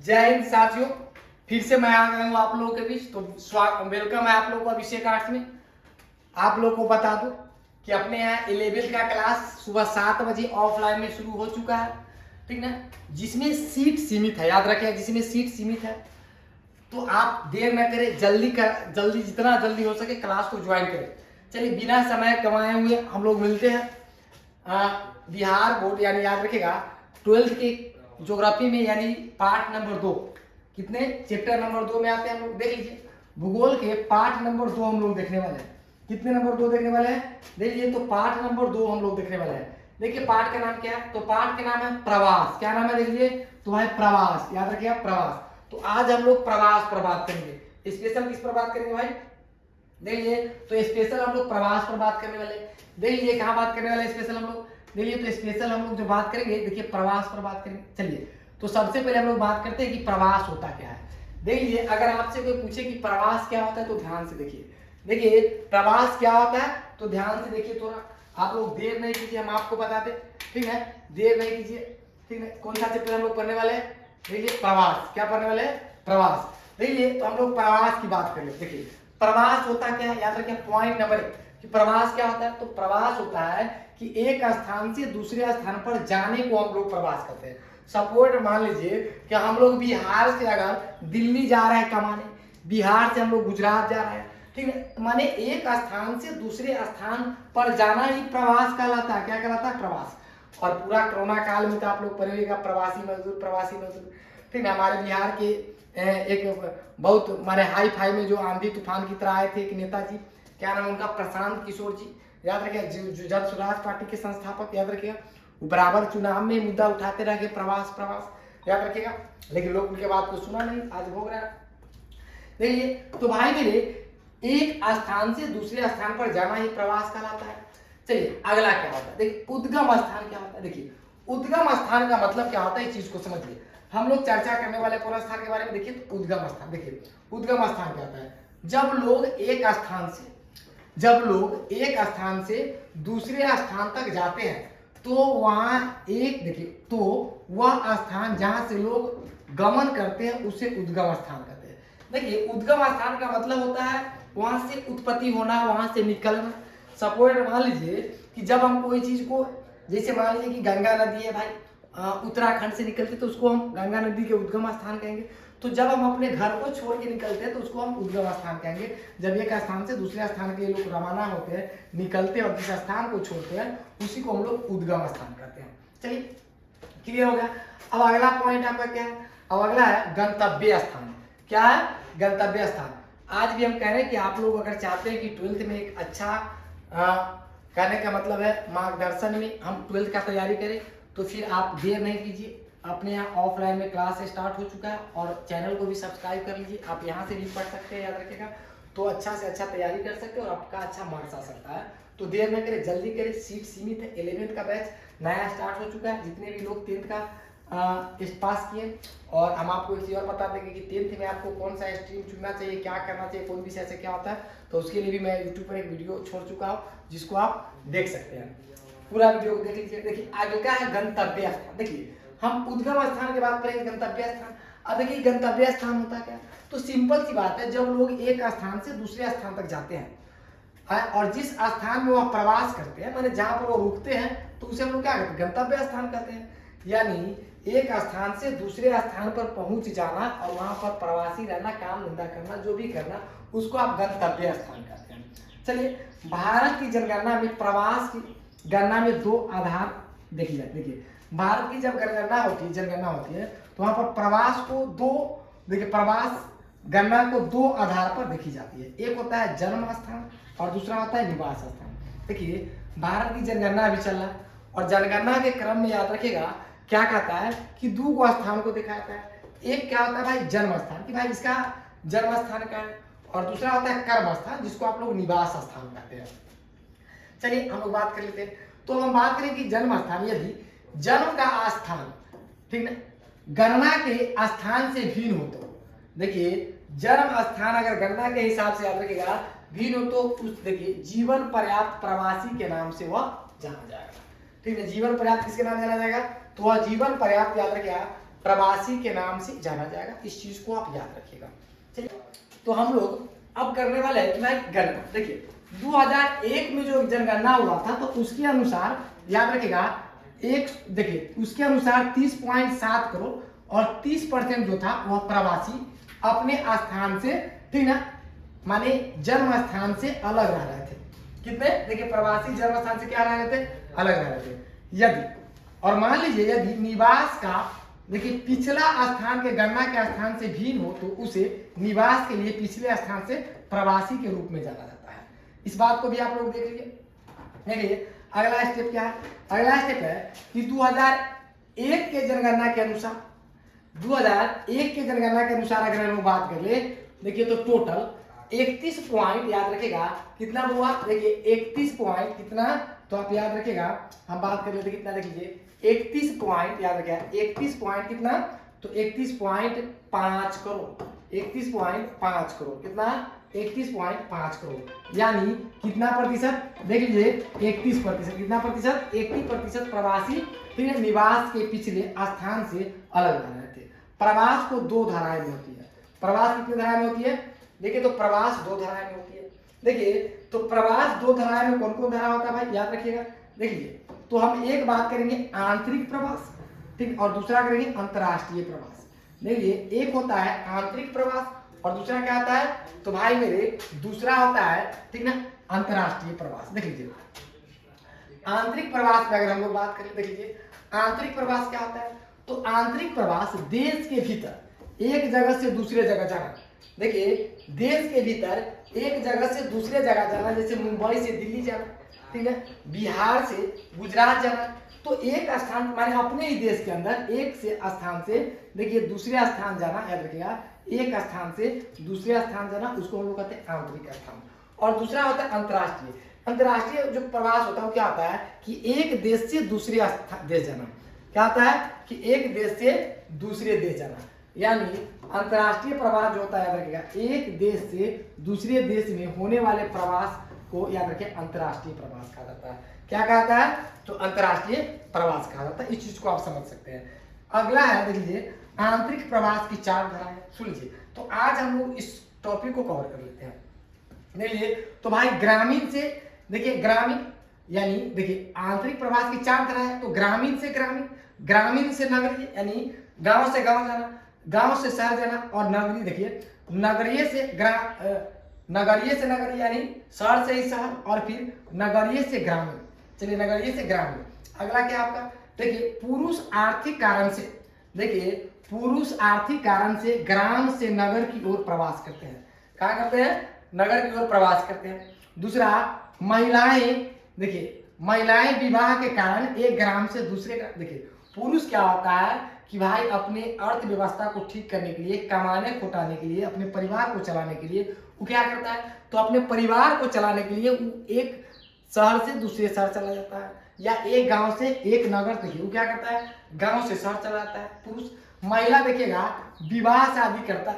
जय हिंद साथियों, फिर से मैं आ गया हूँ आप लोगों के बीच। तो वेलकम है आप लोगों को अभिषेक आर्ट्स में। आप लोगों को बता दूं कि अपने यहाँ 11th का क्लास सुबह 7 बजे ऑफलाइन में शुरू हो चुका है, ठीक ना। जिसमें सीट सीमित है, याद रखिए, जिसमें सीट सीमित है। तो आप देर न करें, जल्दी जितना जल्दी हो सके क्लास को ज्वाइन करें। चलिए बिना समय गंवाए हुए हम लोग मिलते हैं। बिहार बोर्ड यानी याद रखिएगा 12th के ज्योग्राफी में यानी पार्ट नंबर 2, कितने चैप्टर नंबर 2 में आते हैं हम लोग, देख लीजिए। भूगोल के पार्ट नंबर 2 हम लोग देखने वाले हैं। कितने नंबर 2 देखने वाले हैं, देख लीजिए। तो पार्ट नंबर 2 हम लोग देखने वाले हैं। देखिए पार्ट का नाम क्या है, तो पार्ट का नाम है प्रवास। क्या नाम है, देख लीजिए। तो भाई प्रवास, याद रखिएगा प्रवास। तो आज हम लोग प्रवास पर बात करेंगे। स्पेशल किस पर बात करेंगे भाई, देख लीजिए। तो स्पेशल हम लोग प्रवास पर बात करने वाले। देख लीजिए कहाँ बात करने वाले स्पेशल हम लोग, देखिए। तो स्पेशल हम लोग जो बात करेंगे, देखिए प्रवास पर बात करेंगे। चलिए तो सबसे पहले हम लोग बात करते हैं कि प्रवास होता क्या है। देख लीजिए, अगर आपसे कोई पूछे कि प्रवास क्या होता है तो ध्यान से देखिए। देखिए प्रवास क्या होता है तो ध्यान से देखिए। थोड़ा आप लोग देर नहीं कीजिए, हम आपको बताते, ठीक है। देर नहीं कीजिए, ठीक है। कौन सा चैप्टर हम लोग पढ़ने वाले हैं, देखिए प्रवास। क्या पढ़ने वाले हैं, प्रवास। देखिए तो हम लोग प्रवास की बात करें। देखिए प्रवास होता क्या है, याद रखिए। पॉइंट नंबर 1 कि प्रवास क्या होता है, तो प्रवास होता है कि एक स्थान से दूसरे स्थान पर जाने को हम लोग प्रवास करते हैं। सपोर्ट मान लीजिए कि हम लोग बिहार से अगर दिल्ली जा रहे हैं कमाने, बिहार से हम लोग गुजरात जा रहे हैं, ठीक है। माने एक स्थान से दूसरे स्थान पर जाना ही प्रवास कहलाता है। क्या कहलाता है, प्रवास। और पूरा कोरोना काल में तो आप लोग पढ़ेगा प्रवासी मजदूर, ठीक है। हमारे बिहार के एक बहुत माने हाई फाई में जो आंधी तूफान की तरह आए थे एक नेताजी, क्या नाम उनका, प्रशांत किशोर जी, याद रखिएगा। जो जन स्वराज पार्टी के संस्थापक, याद रखिएगा। वो बराबर चुनाव में मुद्दा उठाते रहे प्रवास, याद रखिएगा। लेकिन लोग उनके बात को सुना नहीं, आज भोग रहा है। देखिए तो भाई मेरे, एक स्थान से दूसरे स्थान पर जाना ही प्रवास कहलाता है। चलिए अगला क्या होता है, देखिए उद्गम स्थान क्या होता है। देखिए उद्गम स्थान का मतलब क्या होता है, इस चीज को समझिए। हम लोग चर्चा करने वाले पूरा स्थान के बारे में। देखिए तो उद्गम स्थान, देखिए उद्गम स्थान क्या होता है, जब लोग एक स्थान से दूसरे स्थान तक जाते हैं तो वहां एक, देखिए, तो वह स्थान जहां से लोग गमन करते हैं उसे उद्गम स्थान कहते हैं। देखिए उद्गम स्थान का मतलब होता है वहां से उत्पत्ति होना, वहां से निकलना। सपोर्ट मान लीजिए कि जब हम कोई चीज को, जैसे मान लीजिए कि गंगा नदी है भाई, उत्तराखंड से निकलती तो उसको हम गंगा नदी के उद्गम स्थान कहेंगे। तो जब हम अपने घर को छोड़ के निकलते हैं तो उसको हम उद्गम स्थान कहेंगे। जब एक स्थान से दूसरे स्थान के लिए लोग रवाना होते हैं, निकलते हैं और जिस स्थान को छोड़ते हैं उसी को हम लोग उद्गम स्थान कहते हैं। चलिए क्लियर हो गया। अब अगला पॉइंट आपका क्या है, अब अगला है गंतव्य स्थान। क्या है, गंतव्य स्थान। आज भी हम कह रहे हैं कि आप लोग अगर चाहते हैं कि 12th में एक अच्छा कहने का मतलब है मार्गदर्शन में हम 12th का तैयारी करें, तो फिर आप देर नहीं कीजिए। अपने यहाँ ऑफलाइन में क्लास स्टार्ट हो चुका है और चैनल को भी सब्सक्राइब कर लीजिए। आप यहाँ से भी पढ़ सकते हैं, याद रखिएगा। तो अच्छा से अच्छा तैयारी कर सकते हैं और आपका अच्छा मार्क्स आ सकता है। तो देर न करें, जल्दी करें। सीट सीमित है। 11th का बैच नया स्टार्ट हो चुका है। जितने भी लोग 10th का टेस्ट पास किए, और हम आपको एक चीज और बता देंगे कि 10th में आपको कौन सा स्ट्रीम चुनना चाहिए, क्या करना चाहिए, कौन विषय से क्या होता है। तो उसके लिए भी मैं यूट्यूब पर एक वीडियो छोड़ चुका हूँ जिसको आप देख सकते हैं। पूरा वीडियो को देख लीजिए। देखिए आगे क्या है, गंतव्य स्थान। देखिए हम उद्गम स्थान की बात करेंगे, गंतव्य स्थान। अब देखिए गंतव्य स्थान होता क्या, तो सिंपल सी बात है, जब लोग एक स्थान से दूसरे स्थान तक जाते हैं और जिस स्थान में वह प्रवास करते हैं, माने जहां पर वो रुकते हैं, तो उसे हम लोग क्या कहते हैं, गंतव्य स्थान कहते हैं। यानी एक स्थान से दूसरे स्थान पर पहुंच जाना और वहां पर प्रवासी रहना, काम धंधा करना, जो भी करना, उसको आप गंतव्य स्थान कहते हैं। चलिए भारत की जनगणना में प्रवास की गणना में 2 आधार देखी जाती है। देखिए भारत की जब जनगणना होती है तो वहां पर प्रवास को 2, देखिए प्रवास गणना को 2 आधार पर देखी जाती है। एक होता है जन्म स्थान और दूसरा होता है निवास स्थान। देखिए भारत की जनगणना अभी चल रहा है और जनगणना के क्रम में याद रखिएगा क्या कहता है कि 2 स्थान को दिखाता है। एक क्या होता है भाई, जन्म स्थान, कि भाई इसका जन्म स्थान का है, और दूसरा होता है कर्म स्थान, जिसको आप लोग निवास स्थान कहते हैं। चलिए हम लोग बात कर लेते हैं। तो हम बात करें कि जन्म स्थान, यदि जन्म का स्थान, ठीक है, गणना के स्थान से भिन्न हो, तो देखिए जन्म स्थान अगर गणना के हिसाब से याद रखिएगा भिन्न हो, तो उस देखिए जीवन पर्याप्त प्रवासी के नाम से वह जाना जाएगा। ठीक है, जीवन पर्याप्त किसके नाम जाना जाएगा, तो वह जीवन पर्याप्त, याद रखिएगा, प्रवासी के नाम से जाना जाएगा। इस चीज को आप याद रखिएगा। चलिए, तो हम लोग अब करने वाले हैं मैं गणना। देखिए 2001 में जो जनगणना हुआ था तो उसके अनुसार याद रखिएगा, एक देखिए उसके अनुसार 30.7 करोड़ और 30% जो था वह प्रवासी अपने स्थान से, ठीक ना, माने जन्म स्थान से अलग रह रहे थे। कितने? देखिए प्रवासी जन्म स्थान से क्या रह रहे थे? अलग रह रहे थे। यदि, और मान लीजिए यदि निवास का देखिए पिछला स्थान के गणना के स्थान से भिन्न हो तो उसे निवास के लिए पिछले स्थान से प्रवासी के रूप में जाना जाता है। इस बात को भी आप लोग देख लीजिए। देखिए अगला स्टेप क्या है? अगला स्टेप है कि 2001 के जनगणना के अनुसार, 2001 के जनगणना के अनुसार अगर हम लोग बात कर ले, देखिए तो टोटल 31 पॉइंट याद रखेगा कितना हुआ? देखिए 31 पॉइंट कितना, तो आप याद रखेगा हम बात कर लेते कितना, देख लीजिए 31 पॉइंट याद रखेगा, 31 पॉइंट कितना, तो 31.5 करोड़, 31.5 करोड़ कितना, 31.5 करोड़, यानी कितना प्रतिशत? देख लीजिए 31%, कितना प्रतिशत? 80% प्रवासी फिर निवास के पिछले स्थान से अलग रह रहे थे। प्रवास को दो धाराएं में होती है। प्रवास कितनी धाराएं में होती है? देखिए तो प्रवास दो धाराएं में होती है। देखिए तो प्रवास दो धाराएं में कौन कौन धारा होता है भाई, याद रखिएगा। देखिए तो हम एक बात करेंगे आंतरिक प्रवास, ठीक, और दूसरा करेंगे अंतर्राष्ट्रीय प्रवास। देखिए एक होता है आंतरिक प्रवास और दूसरा क्या होता है, तो भाई मेरे दूसरा होता है, ठीक ना, अंतर्राष्ट्रीय प्रवास। देख लीजिए आंतरिक प्रवास में अगर हम लोग बात करें, देख लीजिए आंतरिक प्रवास क्या होता है, तो आंतरिक प्रवास देश के भीतर एक जगह से दूसरे जगह जाना। देखिए देश के भीतर एक जगह से दूसरे जगह जाना, जैसे मुंबई से दिल्ली जाना, ठीक है, बिहार से गुजरात जाना, तो एक स्थान माने अपने ही देश के अंदर एक से स्थान से देखिए दूसरे स्थान जाना, याद रखिएगा एक स्थान से दूसरे स्थान जाना, उसको हम लोग कहते हैं आंतरिक स्थान। और दूसरा होता है अंतर्राष्ट्रीय। अंतर्राष्ट्रीय जो प्रवास होता है वो क्या होता है कि एक देश से दूसरे देश जाना। क्या होता है कि एक देश से दूसरे देश जाना, यानी अंतर्राष्ट्रीय प्रवास जो होता है याद रखिएगा, एक देश से दूसरे देश में होने वाले प्रवास को याद रखिए अंतर्राष्ट्रीय प्रवास कहा जाता है। क्या कहता है? तो अंतर्राष्ट्रीय प्रवास कहा जाता है। इस चीज को आप समझ सकते हैं। अगला है देख लीजिए आंतरिक प्रवास की 4 धाराएं। सुन लीजिए, तो आज हम लोग इस टॉपिक को कवर कर लेते हैं। देखिए तो भाई ग्रामीण से, देखिए ग्रामीण यानी देखिए आंतरिक प्रवास की 4 धाराएं है, तो ग्रामीण से ग्रामीण, ग्रामीण से नगरीय यानी गांव से गांव जाना, गांव से शहर जाना, और नगरीय देखिए नगरीय से नगरीय से नगरीय यानी शहर से ही शहर, और फिर नगरीय से ग्रामीण। चलिए नगरीय से ग्रामीण। अगला क्या आपका? देखिए पुरुष आर्थिक कारण से, देखिए पुरुष आर्थिक कारण से ग्राम से नगर की ओर प्रवास करते हैं। क्या करते हैं? नगर की ओर प्रवास करते हैं। दूसरा महिलाएं, देखिए महिलाएं विवाह के कारण एक ग्राम से दूसरे ग्राम, देखिए पुरुष क्या होता है कि भाई अपने अर्थव्यवस्था को ठीक करने के लिए, कमाने खोटाने के लिए, अपने परिवार को चलाने के लिए वो क्या करता है, तो अपने परिवार को चलाने के लिए वो एक शहर से दूसरे शहर चला जाता है, या एक गांव से एक नगर, देखिए वो क्या करता है, गांव से शहर चला जाता है पुरुष। महिला देखिएगा विवाह शादी करता,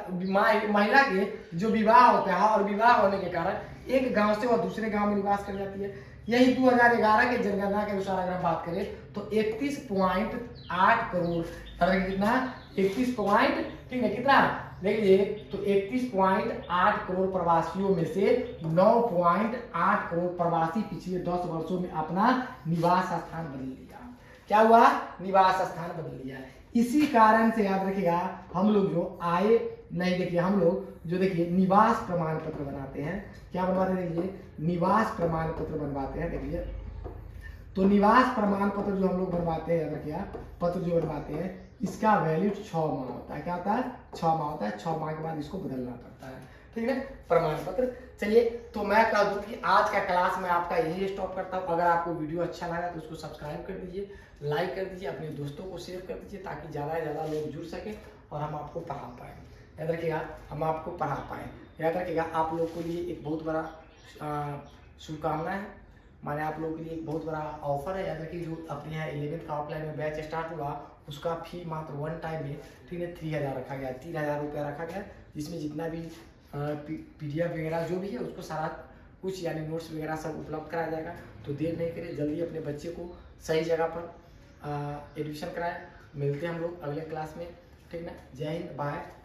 महिला के जो विवाह होता है और विवाह होने के कारण एक गांव से वह दूसरे गांव में निवास कर जाती है। यही 2011 के जनगणना के अनुसार अगर हम बात करें तो 31.8 करोड़, कितना 31 पॉइंट, ठीक है कितना, देखिए तो 31.8 करोड़ प्रवासियों में से 9.8 करोड़ प्रवासी पिछले 10 वर्षों में अपना निवास स्थान बदल लिया। क्या हुआ? निवास स्थान बदल लिया। इसी कारण से याद रखिएगा हम लोग जो आए नहीं, देखिए हम लोग जो देखिए निवास प्रमाण पत्र बनाते हैं, क्या बनवाते हैं, देखिए निवास प्रमाण पत्र बनवाते हैं। देखिए तो निवास प्रमाण पत्र जो हम लोग बनवाते हैं, याद रखिए पत्र जो बनवाते हैं इसका वैल्यू 6 माह होता है। क्या होता है? 6 माह होता है। 6 माह के बाद इसको बदलना पड़ता है, ठीक है, प्रमाण पत्र। चलिए तो मैं कह दूं कि आज का क्लास में आपका यही स्टॉप करता हूं। अगर आपको वीडियो अच्छा लगा तो उसको सब्सक्राइब कर दीजिए, लाइक कर दीजिए, अपने दोस्तों को शेयर कर दीजिए ताकि ज़्यादा से ज़्यादा लोग जुड़ सके और हम आपको पढ़ा पाएँ। याद रखिएगा हम आपको पढ़ा पाएँ। याद रखिएगा आप लोग के लिए एक बहुत बड़ा शुभकामना है, माने आप लोगों के लिए एक बहुत बड़ा ऑफर है। याद रखिए जो अपने यहाँ 11th का ऑफलाइन में बैच स्टार्ट हुआ उसका फी मात्र 1 टाइम में, ठीक है, 3000 रखा गया, 3000 रुपया रखा गया, जिसमें जितना भी PDF वगैरह जो भी है उसको सारा कुछ यानी नोट्स वगैरह सब उपलब्ध कराया जाएगा। तो देर नहीं करें, जल्दी अपने बच्चे को सही जगह पर एडमिशन कराएं। मिलते हैं हम लोग अगले क्लास में, ठीक ना। जय हिंद, बाय।